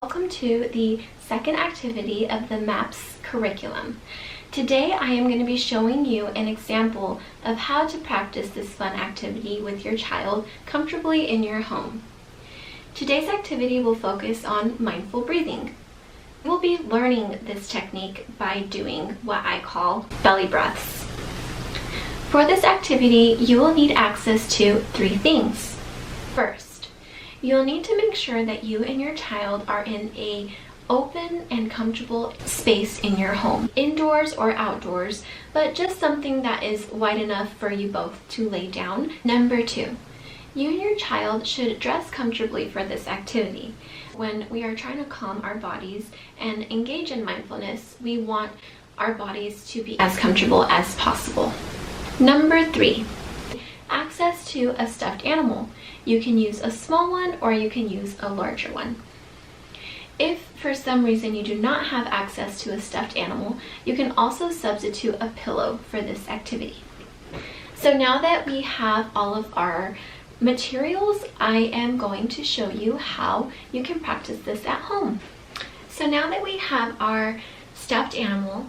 Welcome to the second activity of the MAPS curriculum. Today I am going to be showing you an example of how to practice this fun activity with your child comfortably in your home. Today's activity will focus on mindful breathing. We'll be learning this technique by doing what I call belly breaths. For this activity, you will need access to three things. First, you'll need to make sure that you and your child are in an open and comfortable space in your home, indoors or outdoors, but just something that is wide enough for you both to lay down. Number two, you and your child should dress comfortably for this activity. When we are trying to calm our bodies and engage in mindfulness, we want our bodies to be as comfortable as possible. Number three, access to a stuffed animal. You can use a small one or you can use a larger one. If for some reason you do not have access to a stuffed animal, you can also substitute a pillow for this activity. So now that we have all of our materials, I am going to show you how you can practice this at home. So now that we have our stuffed animal,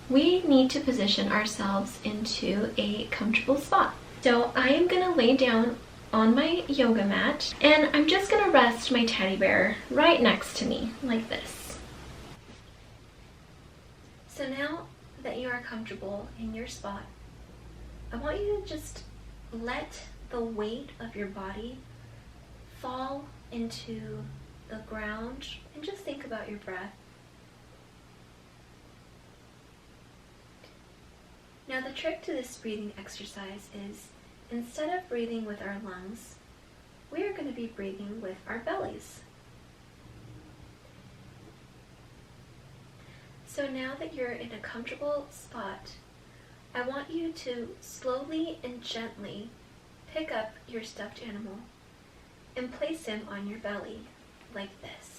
we need to position ourselves into a comfortable spot. So I am going to lay down on my yoga mat and I'm just going to rest my teddy bear right next to me like this. So now that you are comfortable in your spot, I want you to just let the weight of your body fall into the ground and just think about your breath. Now the trick to this breathing exercise is, instead of breathing with our lungs, we are going to be breathing with our bellies. So now that you're in a comfortable spot, I want you to slowly and gently pick up your stuffed animal and place him on your belly like this.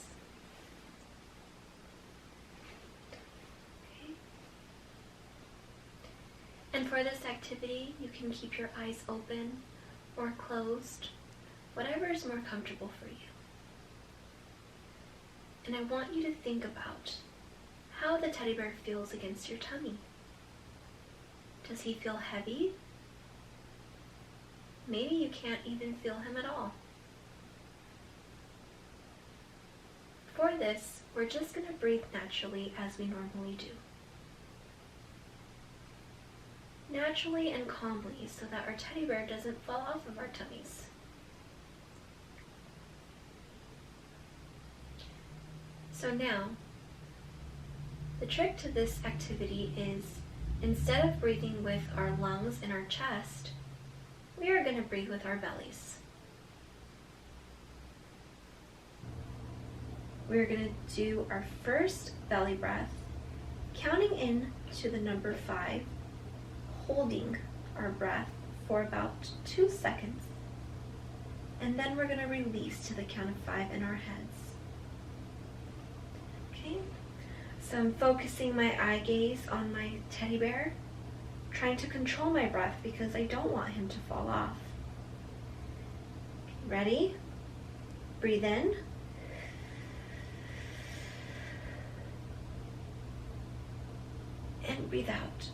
And for this activity, you can keep your eyes open or closed, whatever is more comfortable for you. And I want you to think about how the teddy bear feels against your tummy. Does he feel heavy? Maybe you can't even feel him at all. For this, we're just going to breathe naturally as we normally do. Naturally and calmly so that our teddy bear doesn't fall off of our tummies. So now, the trick to this activity is, instead of breathing with our lungs and our chest, we are going to breathe with our bellies. We're going to do our first belly breath, counting in to the number 5, holding our breath for about 2 seconds, and then we're going to release to the count of 5 in our heads. Okay, so I'm focusing my eye gaze on my teddy bear, trying to control my breath because I don't want him to fall off. Ready? Breathe in. And breathe out.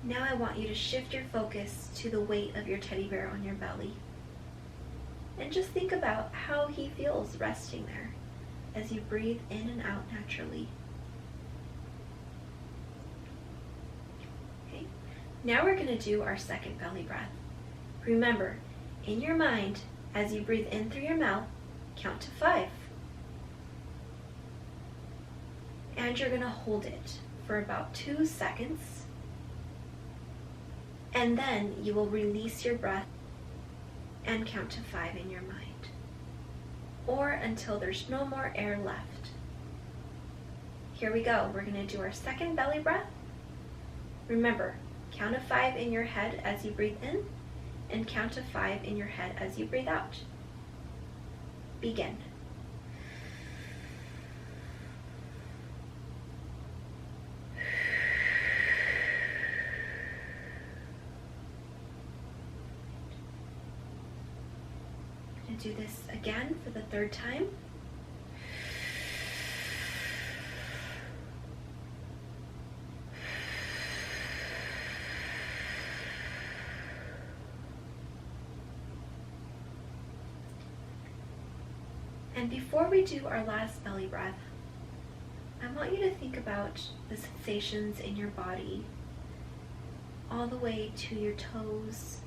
Now I want you to shift your focus to the weight of your teddy bear on your belly. And just think about how he feels resting there as you breathe in and out naturally. Okay. Now we're going to do our second belly breath. Remember, in your mind, as you breathe in through your mouth, count to 5. And you're going to hold it for about 2 seconds. And then you will release your breath and count to 5 in your mind, or until there's no more air left. Here we go. We're going to do our second belly breath. Remember, count to 5 in your head as you breathe in, and count to 5 in your head as you breathe out. Begin. do this again for the third time. And before we do our last belly breath, I want you to think about the sensations in your body all the way to your toes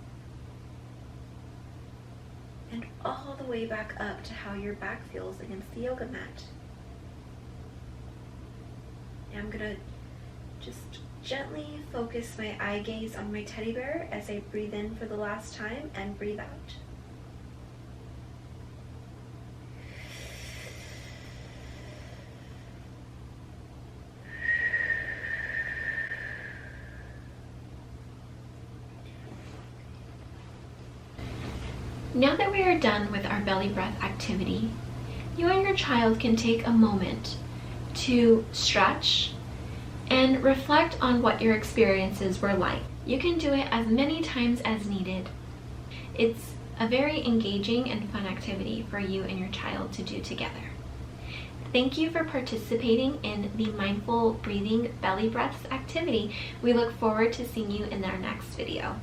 and all the way back up to how your back feels against the yoga mat. And I'm gonna just gently focus my eye gaze on my teddy bear as I breathe in for the last time and breathe out. Now that we are done with our belly breath activity, you and your child can take a moment to stretch and reflect on what your experiences were like. You can do it as many times as needed. It's a very engaging and fun activity for you and your child to do together. Thank you for participating in the Mindful Breathing Belly Breaths activity. We look forward to seeing you in our next video.